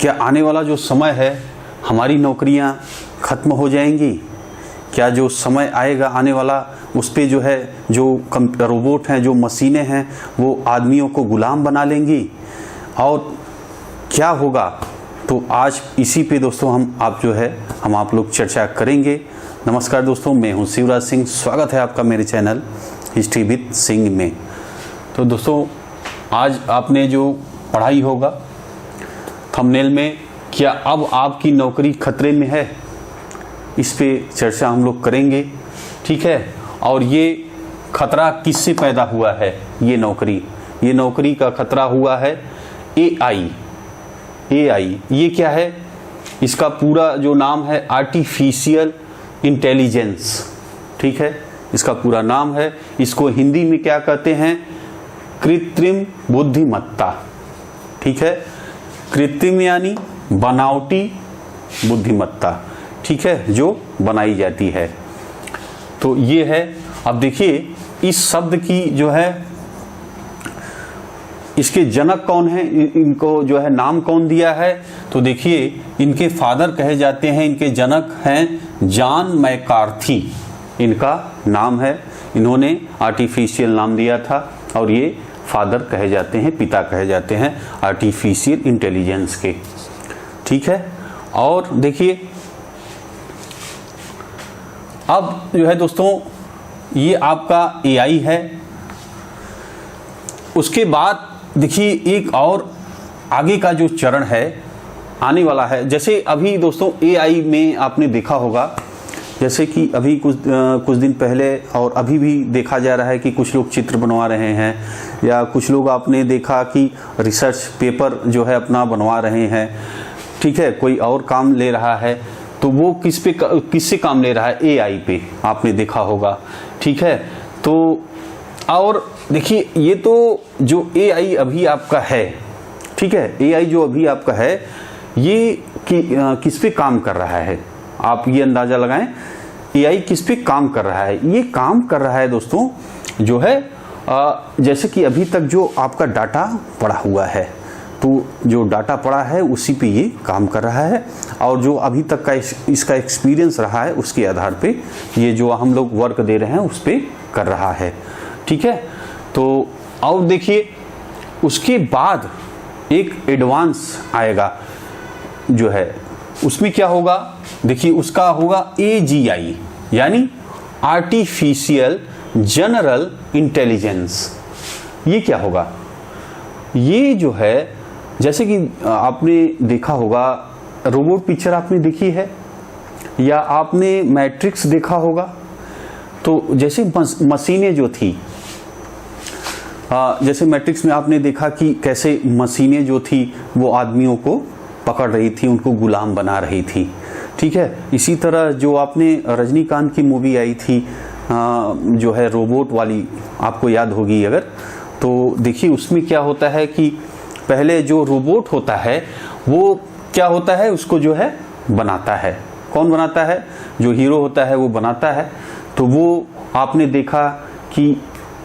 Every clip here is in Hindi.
क्या आने वाला जो समय है हमारी नौकरियां ख़त्म हो जाएंगी? क्या जो समय आएगा आने वाला उस पे जो है जो रोबोट हैं, जो मशीनें हैं, वो आदमियों को गुलाम बना लेंगी? और क्या होगा? तो आज इसी पे दोस्तों हम आप लोग चर्चा करेंगे। नमस्कार दोस्तों, मैं हूं शिवराज सिंह। स्वागत है आपका मेरे चैनल हिस्ट्री विद सिंह में। तो दोस्तों आज आपने जो पढ़ाई होगा थंबनेल में, क्या अब आपकी नौकरी खतरे में है, इस पे चर्चा हम लोग करेंगे। ठीक है, और ये खतरा किससे पैदा हुआ है? ये नौकरी का खतरा हुआ है एआई। ये क्या है? इसका पूरा जो नाम है आर्टिफिशियल इंटेलिजेंस। ठीक है, इसका पूरा नाम है। इसको हिंदी में क्या कहते हैं? कृत्रिम बुद्धिमत्ता। ठीक है, कृत्रिम यानी बनावटी बुद्धिमत्ता। ठीक है, जो बनाई जाती है। तो ये है। अब देखिए इस शब्द की जो है इसके जनक कौन है, इनको जो है नाम कौन दिया है? तो देखिए इनके फादर कहे जाते हैं, इनके जनक हैं जॉन मैकार्थी, इनका नाम है। इन्होंने आर्टिफिशियल नाम दिया था और ये फादर कहे जाते हैं, पिता कहे जाते हैं आर्टिफिशियल इंटेलिजेंस के। ठीक है, और देखिए अब जो है दोस्तों ये आपका एआई है। उसके बाद देखिए एक और आगे का जो चरण है आने वाला है। जैसे अभी दोस्तों एआई में आपने देखा होगा, जैसे कि अभी कुछ दिन पहले और अभी भी देखा जा रहा है कि कुछ लोग चित्र बनवा रहे हैं, या कुछ लोग आपने देखा कि रिसर्च पेपर जो है अपना बनवा रहे हैं। ठीक है, कोई और काम ले रहा है, तो वो किससे काम ले रहा है? एआई पे, आपने देखा होगा। ठीक है, तो और देखिए ये तो जो एआई अभी आपका है, ठीक है, एआई जो अभी आपका है ये किस पे काम कर रहा है? आप ये अंदाजा लगाएं एआई किस पे काम कर रहा है। ये काम कर रहा है दोस्तों जो है जैसे कि अभी तक जो आपका डाटा पड़ा हुआ है, तो जो डाटा पड़ा है उसी पे ये काम कर रहा है, और जो अभी तक का इसका एक्सपीरियंस रहा है उसके आधार पे ये जो हम लोग वर्क दे रहे हैं उस पे कर रहा है। ठीक है, तो और देखिए उसके बाद एक एडवांस आएगा जो है, उसमें क्या होगा? देखिए उसका होगा एजीआई, यानी आर्टिफिशियल जनरल इंटेलिजेंस। ये क्या होगा? ये जो है जैसे कि आपने देखा होगा, रोबोट पिक्चर आपने देखी है, या आपने मैट्रिक्स देखा होगा। तो जैसे मशीनें जो थी, जैसे मैट्रिक्स में आपने देखा कि कैसे मशीनें जो थी वो आदमियों को पकड़ रही थी, उनको गुलाम बना रही थी। ठीक है, इसी तरह जो आपने रजनीकांत की मूवी आई थी जो है रोबोट वाली, आपको याद होगी अगर, तो देखिए उसमें क्या होता है कि पहले जो रोबोट होता है वो क्या होता है, उसको जो है बनाता है। कौन बनाता है? जो हीरो होता है वो बनाता है। तो वो आपने देखा कि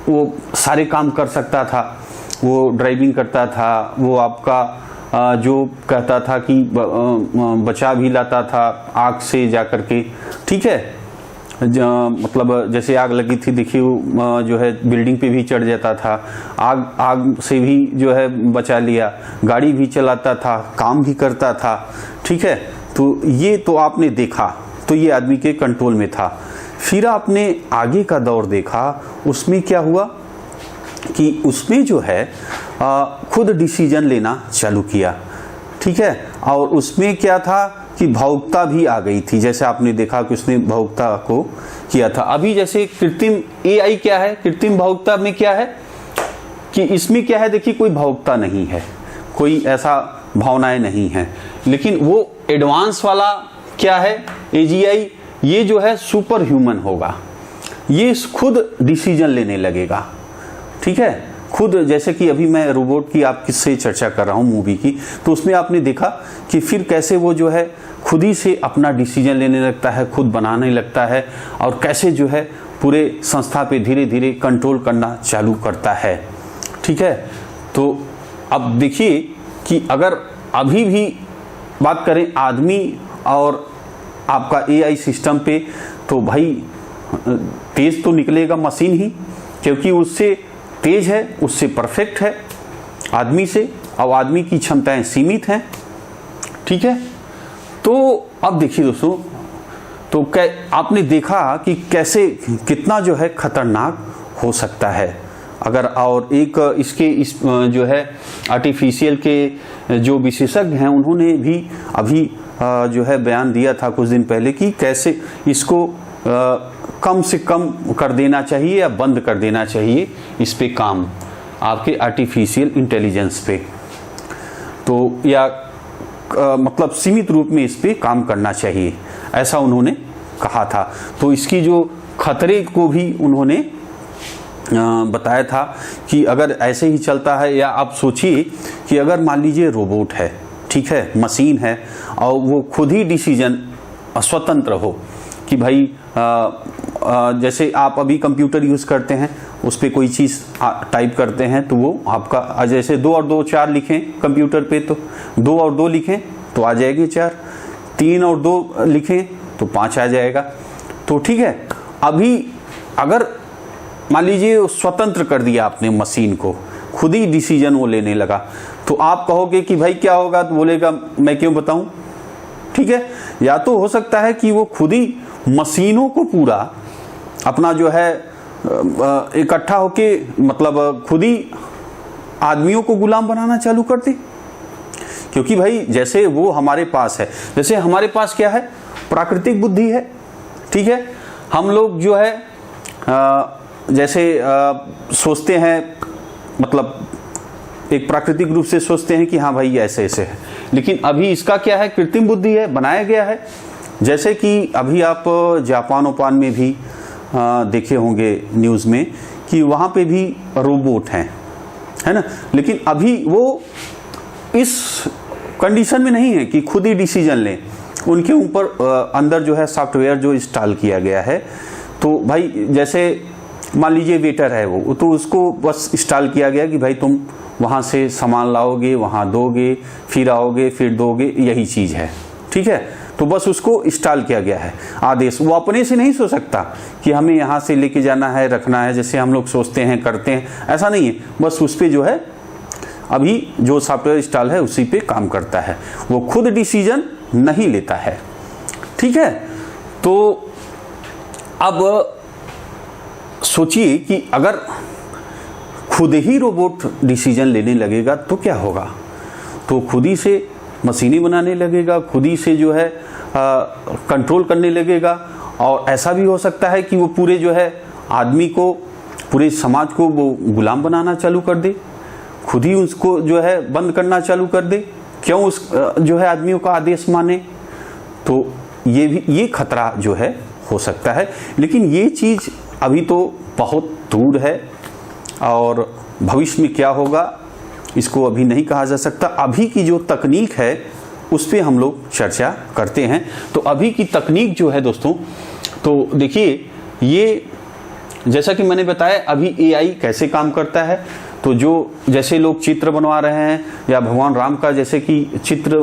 वो सारे काम कर सकता था, वो ड्राइविंग करता था, वो आपका जो कहता था कि बचा भी लाता था आग से जा कर के। ठीक है, मतलब जैसे आग लगी थी, देखिए जो है बिल्डिंग पे भी चढ़ जाता था, आग से भी जो है बचा लिया, गाड़ी भी चलाता था, काम भी करता था। ठीक है, तो ये तो आपने देखा, तो ये आदमी के कंट्रोल में था। फिर आपने आगे का दौर देखा, उसमें क्या हुआ कि उसमें जो है खुद डिसीजन लेना चालू किया। ठीक है, और उसमें क्या था कि भावुकता भी आ गई थी। जैसे आपने देखा कि उसने भावुकता को किया था। अभी जैसे कृत्रिम एआई क्या है, कृत्रिम भावुकता में क्या है कि इसमें क्या है, देखिए कोई भावुकता नहीं है, कोई ऐसा भावनाएं नहीं है। लेकिन वो एडवांस वाला क्या है, एजीआई, ये जो है सुपर ह्यूमन होगा, ये खुद डिसीजन लेने लगेगा। ठीक है, खुद, जैसे कि अभी मैं रोबोट की आपसे चर्चा कर रहा हूँ मूवी की, तो उसमें आपने देखा कि फिर कैसे वो जो है खुद ही से अपना डिसीजन लेने लगता है, खुद बनाने लगता है, और कैसे जो है पूरे संस्था पे धीरे धीरे कंट्रोल करना चालू करता है। ठीक है, तो अब देखिए कि अगर अभी भी बात करें आदमी और आपका एआई सिस्टम पे, तो भाई तेज तो निकलेगा मशीन ही, क्योंकि उससे तेज है, उससे परफेक्ट है आदमी से, और आदमी की क्षमताएं सीमित हैं। ठीक है, तो अब देखिए दोस्तों, तो आपने देखा कि कैसे कितना जो है खतरनाक हो सकता है अगर, और एक इस जो है आर्टिफिशियल के जो विशेषज्ञ हैं उन्होंने भी अभी जो है बयान दिया था कुछ दिन पहले कि कैसे इसको कम से कम कर देना चाहिए या बंद कर देना चाहिए इस पे काम, आपके आर्टिफिशियल इंटेलिजेंस पे, तो या मतलब सीमित रूप में इस पे काम करना चाहिए, ऐसा उन्होंने कहा था। तो इसकी जो खतरे को भी उन्होंने बताया था कि अगर ऐसे ही चलता है, या आप सोचिए कि अगर मान लीजिए रोबोट है, ठीक है, मशीन है, और वो खुद ही डिसीजन स्वतंत्र हो कि भाई जैसे आप अभी कंप्यूटर यूज़ करते हैं, उस पर कोई चीज़ टाइप करते हैं तो वो आपका, जैसे 2 और 2 4 लिखें कंप्यूटर पे तो 2 और 2 लिखें तो आ जाएगी 4, 3 और 2 लिखें तो 5 आ जाएगा। तो ठीक है, अभी अगर मान लीजिए स्वतंत्र कर दिया आपने मशीन को, खुद ही डिसीजन वो लेने लगा, तो आप कहोगे कि भाई क्या होगा, तो बोलेगा मैं क्यों बताऊं। ठीक है, या तो हो सकता है कि वो खुद ही मशीनों को पूरा अपना जो है इकट्ठा होके, मतलब खुद ही आदमियों को गुलाम बनाना चालू कर दे, क्योंकि भाई जैसे वो हमारे पास है, जैसे हमारे पास क्या है, प्राकृतिक बुद्धि है। ठीक है, हम लोग जो है जैसे सोचते हैं, मतलब एक प्राकृतिक रूप से सोचते हैं कि हाँ भाई ऐसे ऐसे है, लेकिन अभी इसका क्या है, कृत्रिम बुद्धि है, बनाया गया है। जैसे कि अभी आप जापान ओपान में भी देखे होंगे न्यूज़ में कि वहाँ पे भी रोबोट हैं, है ना, लेकिन अभी वो इस कंडीशन में नहीं है कि खुद ही डिसीजन लें, उनके ऊपर अंदर जो है सॉफ्टवेयर जो इंस्टॉल किया गया है। तो भाई जैसे मान लीजिए वेटर है वो, तो उसको बस इंस्टॉल किया गया कि भाई तुम वहाँ से सामान लाओगे, वहाँ दोगे, फिर आओगे, फिर दोगे, यही चीज़ है। ठीक है, तो बस उसको इंस्टॉल किया गया है आदेश, वो अपने से नहीं सोच सकता कि हमें यहाँ से लेके जाना है, रखना है, जैसे हम लोग सोचते हैं करते हैं, ऐसा नहीं है। बस उस पर जो है अभी जो सॉफ्टवेयर इंस्टॉल है उसी पे काम करता है, वो खुद डिसीजन नहीं लेता है। ठीक है, तो अब सोचिए कि अगर खुद ही रोबोट डिसीजन लेने लगेगा तो क्या होगा, तो खुद ही से मशीनें बनाने लगेगा, खुद ही से जो है कंट्रोल करने लगेगा, और ऐसा भी हो सकता है कि वो पूरे जो है आदमी को, पूरे समाज को वो गुलाम बनाना चालू कर दे, खुद ही उसको जो है बंद करना चालू कर दे, क्यों उस जो है आदमियों का आदेश माने। तो ये खतरा जो है हो सकता है, लेकिन ये चीज़ अभी तो बहुत दूर है, और भविष्य में क्या होगा इसको अभी नहीं कहा जा सकता। अभी की जो तकनीक है उस पर हम लोग चर्चा करते हैं। तो अभी की तकनीक जो है दोस्तों, तो देखिए ये जैसा कि मैंने बताया अभी एआई कैसे काम करता है, तो जो जैसे लोग चित्र बनवा रहे हैं, या भगवान राम का जैसे कि चित्र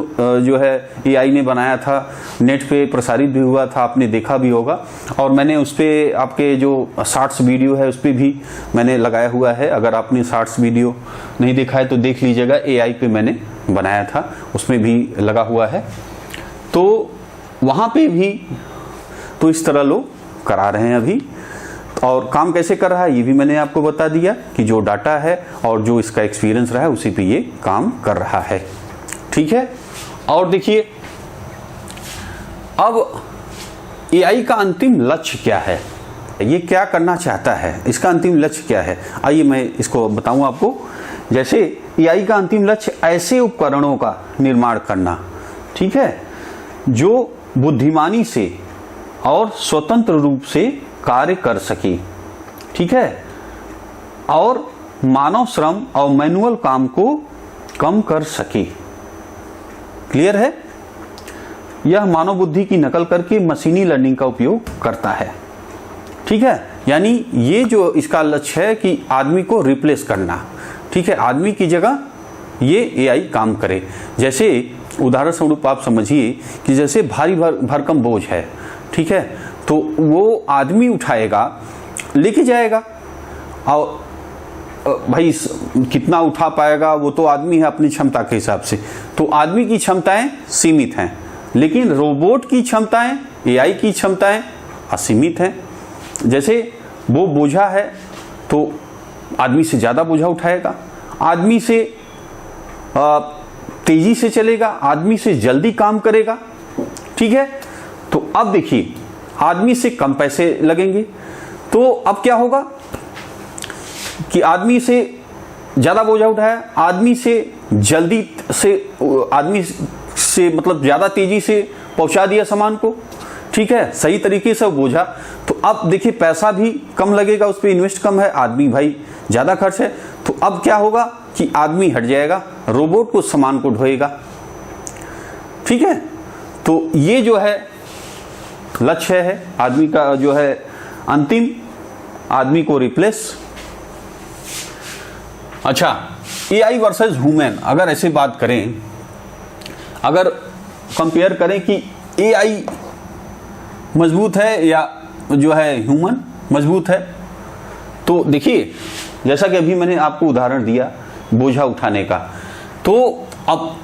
जो है एआई ने बनाया था, नेट पे प्रसारित भी हुआ था, आपने देखा भी होगा, और मैंने उस पर आपके जो शॉर्ट्स वीडियो है उस पर भी मैंने लगाया हुआ है। अगर आपने शॉर्ट्स वीडियो नहीं देखा है तो देख लीजिएगा, एआई पे मैंने बनाया था, उसमें भी लगा हुआ है। तो वहाँ पे भी तो इस तरह लोग करा रहे हैं अभी, और काम कैसे कर रहा है ये भी मैंने आपको बता दिया कि जो डाटा है और जो इसका एक्सपीरियंस रहा है उसी पे ये काम कर रहा है। ठीक है, और देखिए अब एआई का अंतिम लक्ष्य क्या है, ये क्या करना चाहता है, इसका अंतिम लक्ष्य क्या है, आइए मैं इसको बताऊं आपको। जैसे एआई का अंतिम लक्ष्य ऐसे उपकरणों का निर्माण करना, ठीक है, जो बुद्धिमानी से और स्वतंत्र रूप से कार्य कर सके, ठीक है, और मानव श्रम और मैनुअल काम को कम कर सके। क्लियर है, यह मानव बुद्धि की नकल करके मशीनी लर्निंग का उपयोग करता है। ठीक है, यानी ये जो इसका लक्ष्य है कि आदमी को रिप्लेस करना, ठीक है, आदमी की जगह ये एआई काम करे। जैसे उदाहरण स्वरूप आप समझिए कि जैसे भारी भरकम बोझ है, ठीक है, तो वो आदमी उठाएगा, लेके जाएगा, और भाई कितना उठा पाएगा वो तो आदमी है अपनी क्षमता के हिसाब से। तो आदमी की क्षमताएं सीमित हैं, लेकिन रोबोट की क्षमताएं, एआई की क्षमताएं असीमित हैं। जैसे वो बोझा है तो आदमी से ज़्यादा बोझा उठाएगा, आदमी से तेजी से चलेगा, आदमी से जल्दी काम करेगा, ठीक है। तो अब देखिए आदमी से कम पैसे लगेंगे, तो अब क्या होगा कि आदमी से ज़्यादा बोझा उठाया, आदमी से जल्दी से, आदमी से मतलब ज़्यादा तेजी से पहुंचा दिया सामान को, ठीक है, सही तरीके से बोझा। तो अब देखिए पैसा भी कम लगेगा, उस पर इन्वेस्ट कम है, आदमी भाई ज़्यादा खर्च है। तो अब क्या होगा कि आदमी हट जाएगा, रोबोट को सामान को ढोएगा, ठीक है। तो ये जो है लक्ष्य है आदमी का, जो है अंतिम, आदमी को रिप्लेस। अच्छा, एआई वर्सेस ह्यूमन, अगर ऐसे बात करें, अगर कंपेयर करें कि एआई मजबूत है या जो है ह्यूमन मजबूत है, तो देखिए जैसा कि अभी मैंने आपको उदाहरण दिया बोझा उठाने का, तो अब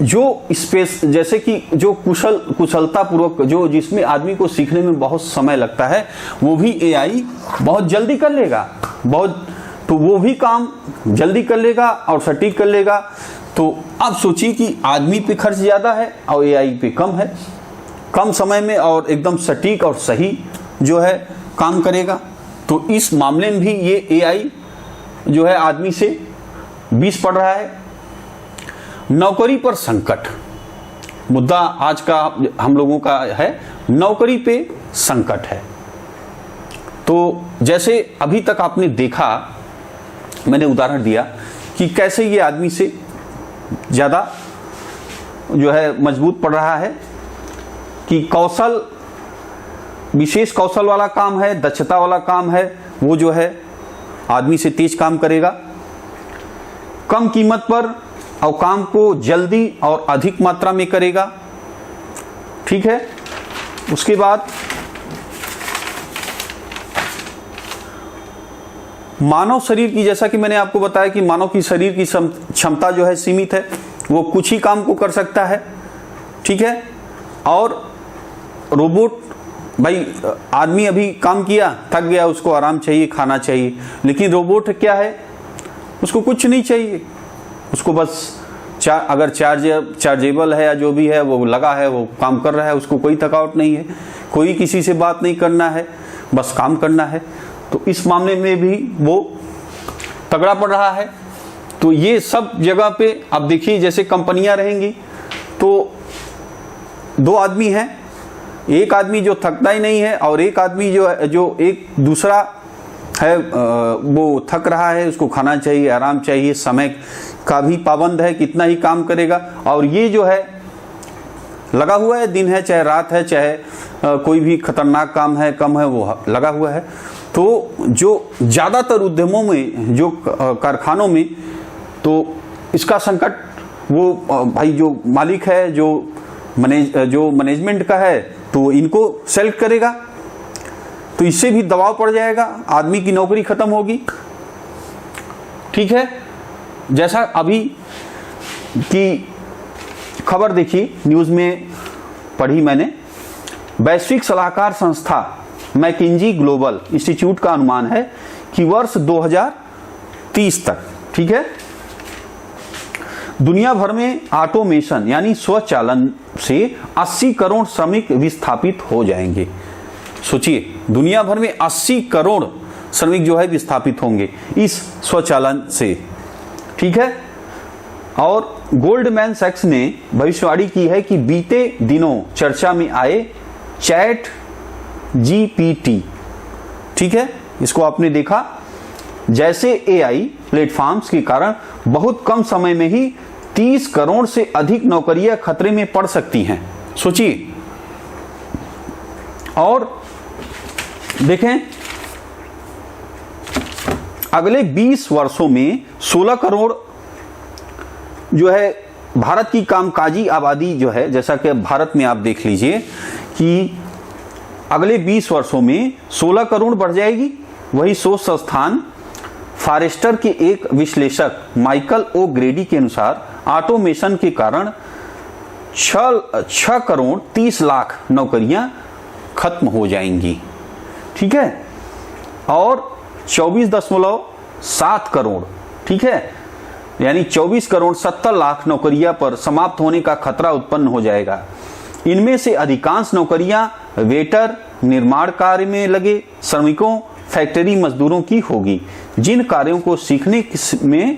जो स्पेस, जैसे कि जो कुशलता पूर्वक, जो जिसमें आदमी को सीखने में बहुत समय लगता है, वो भी एआई बहुत जल्दी कर लेगा, तो वो भी काम जल्दी कर लेगा और सटीक कर लेगा। तो अब सोचिए कि आदमी पे खर्च ज़्यादा है और एआई पे कम है, कम समय में और एकदम सटीक और सही जो है काम करेगा। तो इस मामले में भी ये एआई जो है आदमी से 20 पड़ रहा है। नौकरी पर संकट, मुद्दा आज का हम लोगों का है, नौकरी पे संकट है। तो जैसे अभी तक आपने देखा, मैंने उदाहरण दिया कि कैसे ये आदमी से ज़्यादा जो है मजबूत पड़ रहा है, कि कौशल, विशेष कौशल वाला काम है, दक्षता वाला काम है, वो जो है आदमी से तेज काम करेगा, कम कीमत पर और काम को जल्दी और अधिक मात्रा में करेगा, ठीक है। उसके बाद मानव शरीर की, जैसा कि मैंने आपको बताया कि मानव की शरीर की क्षमता जो है सीमित है, वो कुछ ही काम को कर सकता है, ठीक है। और रोबोट, भाई आदमी अभी काम किया, थक गया, उसको आराम चाहिए, खाना चाहिए, लेकिन रोबोट क्या है, उसको कुछ नहीं चाहिए, उसको बस अगर चार्जेबल है या जो भी है वो लगा है, वो काम कर रहा है, उसको कोई थकावट नहीं है, कोई किसी से बात नहीं करना है, बस काम करना है। तो इस मामले में भी वो तगड़ा पड़ रहा है। तो ये सब जगह पे अब देखिए, जैसे कंपनियां रहेंगी तो 2 आदमी हैं, एक आदमी जो थकता ही नहीं है और एक आदमी जो एक दूसरा है वो थक रहा है, उसको खाना चाहिए, आराम चाहिए, समय का भी पाबंद है, कितना ही काम करेगा। और ये जो है लगा हुआ है, दिन है चाहे रात है, चाहे कोई भी खतरनाक काम है, कम है, वो लगा हुआ है। तो जो ज़्यादातर उद्यमों में, जो कारखानों में, तो इसका संकट वो भाई जो मालिक है, जो मैनेजमेंट का है, तो इनको सेलेक्ट करेगा, तो इससे भी दबाव पड़ जाएगा, आदमी की नौकरी खत्म होगी, ठीक है। जैसा अभी की खबर देखी, न्यूज़ में पढ़ी मैंने, वैश्विक सलाहकार संस्था मैकिंजी ग्लोबल इंस्टीट्यूट का अनुमान है कि वर्ष 2030 तक, ठीक है, दुनिया भर में ऑटोमेशन यानी स्वचालन से 80 करोड़ श्रमिक विस्थापित हो जाएंगे। सोचिए, दुनिया भर में 80 करोड़ श्रमिक जो है विस्थापित होंगे इस स्वचालन से, ठीक है। और गोल्डमैन सैक्स ने भविष्यवाणी की है कि बीते दिनों चर्चा में आए चैट जीपीटी, ठीक है, इसको आपने देखा, जैसे एआई प्लेटफॉर्म्स के कारण बहुत कम समय में ही 30 करोड़ से अधिक नौकरियां खतरे में पड़ सकती हैं। सोचिए, और देखें अगले 20 वर्षों में 16 करोड़ जो है भारत की कामकाजी आबादी जो है, जैसा कि भारत में आप देख लीजिए कि अगले 20 वर्षों में 16 करोड़ बढ़ जाएगी। वही शोध संस्थान फॉरेस्टर के एक विश्लेषक माइकल ओ ग्रेडी के अनुसार ऑटोमेशन के कारण 6 करोड़ 30 लाख नौकरियां खत्म हो जाएंगी। ठीक है, और 24.7 करोड़, ठीक है, यानी 24 करोड़ 70 लाख नौकरियां पर समाप्त होने का खतरा उत्पन्न हो जाएगा। इनमें से अधिकांश नौकरियां वेटर, निर्माण कार्य में लगे श्रमिकों, फैक्ट्री मजदूरों की होगी, जिन कार्यों को सीखने में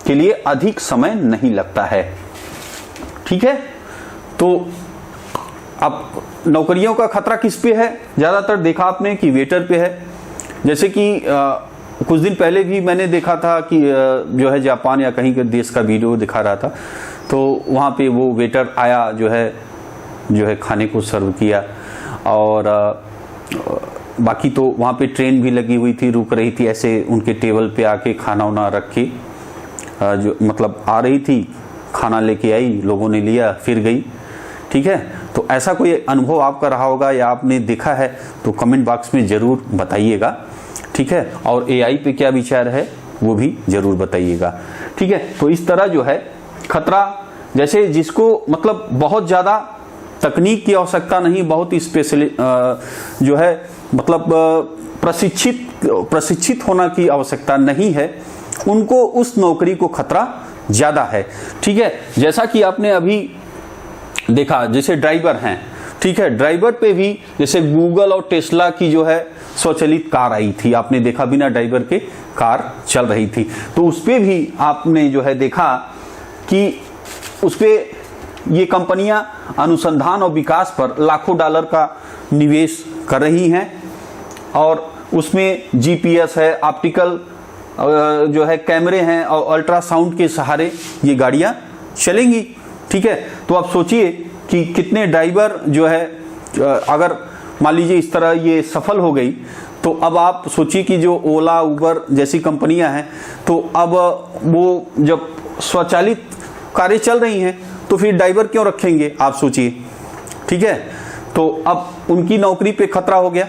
के लिए अधिक समय नहीं लगता है। ठीक है, तो अब नौकरियों का खतरा किस पे है? ज्यादातर देखा आपने कि वेटर पे है। जैसे कि कुछ दिन पहले भी मैंने देखा था कि जो है जापान या कहीं के देश का वीडियो दिखा रहा था, तो वहाँ पे वो वेटर आया, जो है खाने को सर्व किया, और बाकी तो वहाँ पे ट्रेन भी लगी हुई थी, रुक रही थी, ऐसे उनके टेबल पे आके खाना वाना रख के जो मतलब आ रही थी, खाना लेके आई, लोगों ने लिया, फिर गई। ठीक है, तो ऐसा कोई अनुभव आपका रहा होगा या आपने देखा है तो कमेंट बॉक्स में ज़रूर बताइएगा। ठीक है, और एआई पे क्या विचार है वो भी ज़रूर बताइएगा। ठीक है, तो इस तरह जो है खतरा, जैसे जिसको मतलब बहुत ज़्यादा तकनीक की आवश्यकता नहीं, बहुत ही स्पेशली जो है मतलब प्रशिक्षित होना की आवश्यकता नहीं है, उनको उस नौकरी को खतरा ज़्यादा है। ठीक है, जैसा कि आपने अभी देखा, जैसे ड्राइवर हैं, ठीक है, ड्राइवर पे भी जैसे गूगल और टेस्ला की जो है स्वचालित कार आई थी, आपने देखा बिना ड्राइवर के कार चल रही थी, तो उस पे भी आपने जो है देखा कि उस पे ये कंपनियां अनुसंधान और विकास पर लाखों डॉलर का निवेश कर रही हैं, और उसमें जीपीएस है, ऑप्टिकल जो है कैमरे हैं, और अल्ट्रासाउंड के सहारे ये गाड़ियां चलेंगी। ठीक है, तो आप सोचिए कि कितने ड्राइवर जो है, अगर मान लीजिए इस तरह ये सफल हो गई, तो अब आप सोचिए कि जो ओला, उबर जैसी कंपनियां हैं, तो अब वो जब स्वचालित कारें चल रही हैं तो फिर ड्राइवर क्यों रखेंगे, आप सोचिए। ठीक है, तो अब उनकी नौकरी पे खतरा हो गया।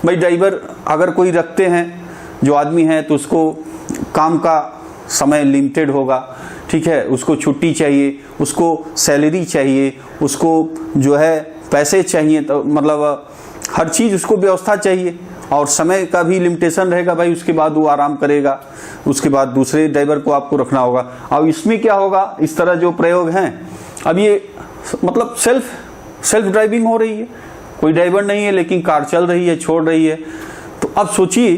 भाई ड्राइवर अगर कोई रखते हैं जो आदमी है, तो उसको काम का समय लिमिटेड होगा। ठीक है, उसको छुट्टी चाहिए, उसको सैलरी चाहिए, उसको जो है पैसे चाहिए, तो मतलब हर चीज़ उसको व्यवस्था चाहिए, और समय का भी लिमिटेशन रहेगा। भाई उसके बाद वो आराम करेगा, उसके बाद दूसरे ड्राइवर को आपको रखना होगा। अब इसमें क्या होगा, इस तरह जो प्रयोग हैं, अब ये मतलब सेल्फ ड्राइविंग हो रही है, कोई ड्राइवर नहीं है लेकिन कार चल रही है, छोड़ रही है। तो अब सोचिए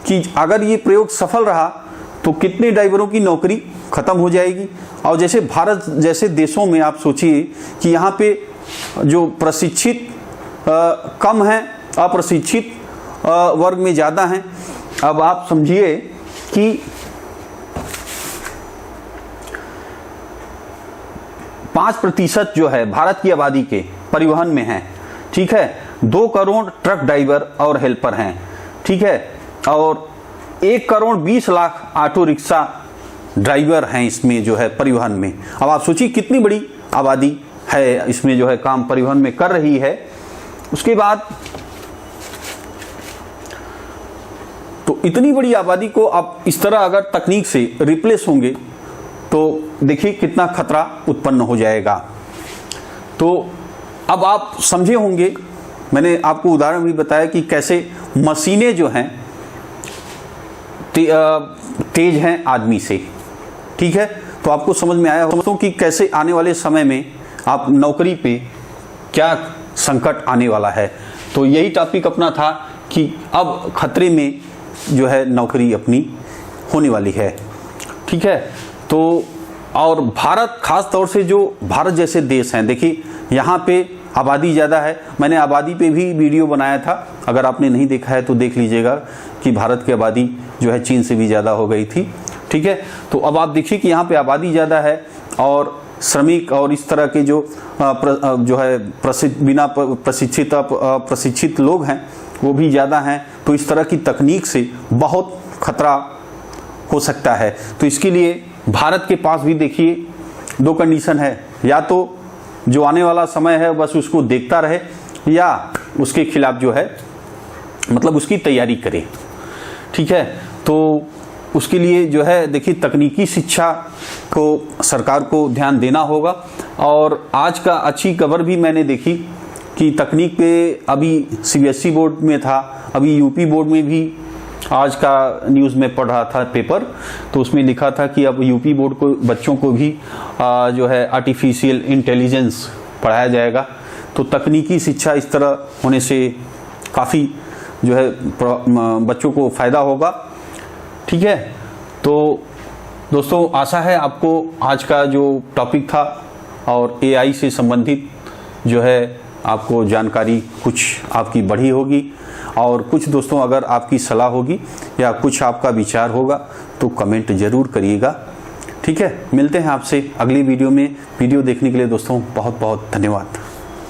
कि अगर ये प्रयोग सफल रहा तो कितने ड्राइवरों की नौकरी खत्म हो जाएगी। और जैसे भारत जैसे देशों में आप सोचिए कि यहाँ पे जो प्रशिक्षित कम है, अप्रशिक्षित वर्ग में ज़्यादा हैं। अब आप समझिए कि 5% जो है भारत की आबादी के परिवहन में है। ठीक है, 2 करोड़ ट्रक ड्राइवर और हेल्पर हैं। ठीक है, और 1 crore 20 lakh auto rickshaw driver हैं इसमें जो है परिवहन में। अब आप सोचिए कितनी बड़ी आबादी है इसमें जो है काम परिवहन में कर रही है। उसके बाद तो इतनी बड़ी आबादी को आप इस तरह अगर तकनीक से रिप्लेस होंगे तो देखिए कितना खतरा उत्पन्न हो जाएगा। तो अब आप समझे होंगे, मैंने आपको उदाहरण भी बताया कि कैसे मशीनें जो हैं तेज हैं आदमी से। ठीक है, तो आपको समझ में आया हो कि कैसे आने वाले समय में आप नौकरी पे क्या संकट आने वाला है। तो यही टॉपिक अपना था कि अब खतरे में जो है नौकरी अपनी होने वाली है। ठीक है, तो और भारत खास तौर से जो भारत जैसे देश हैं, देखिए यहाँ पे आबादी ज़्यादा है। मैंने आबादी पे भी वीडियो बनाया था, अगर आपने नहीं देखा है तो देख लीजिएगा कि भारत की आबादी जो है चीन से भी ज़्यादा हो गई थी। ठीक है, तो अब आप देखिए कि यहाँ पे आबादी ज़्यादा है और श्रमिक और इस तरह के जो है बिना प्रशिक्षित लोग हैं वो भी ज़्यादा हैं। तो इस तरह की तकनीक से बहुत खतरा हो सकता है। तो इसके लिए भारत के पास भी देखिए दो कंडीशन है, या तो जो आने वाला समय है बस उसको देखता रहे, या उसके खिलाफ जो है मतलब उसकी तैयारी करे। ठीक है, तो उसके लिए जो है देखिए तकनीकी शिक्षा को सरकार को ध्यान देना होगा। और आज का अच्छी खबर भी मैंने देखी कि तकनीक पे अभी सीबीएसई बोर्ड में था, अभी यूपी बोर्ड में भी आज का न्यूज़ में पढ़ रहा था पेपर, तो उसमें लिखा था कि अब यूपी बोर्ड को बच्चों को भी जो है आर्टिफिशियल इंटेलिजेंस पढ़ाया जाएगा। तो तकनीकी शिक्षा इस तरह होने से काफ़ी जो है बच्चों को फ़ायदा होगा। ठीक है, तो दोस्तों आशा है आपको आज का जो टॉपिक था और एआई से संबंधित जो है आपको जानकारी कुछ आपकी बढ़ी होगी, और कुछ दोस्तों अगर आपकी सलाह होगी या कुछ आपका विचार होगा तो कमेंट ज़रूर करिएगा। ठीक है, मिलते हैं आपसे अगली वीडियो में। वीडियो देखने के लिए दोस्तों बहुत बहुत धन्यवाद।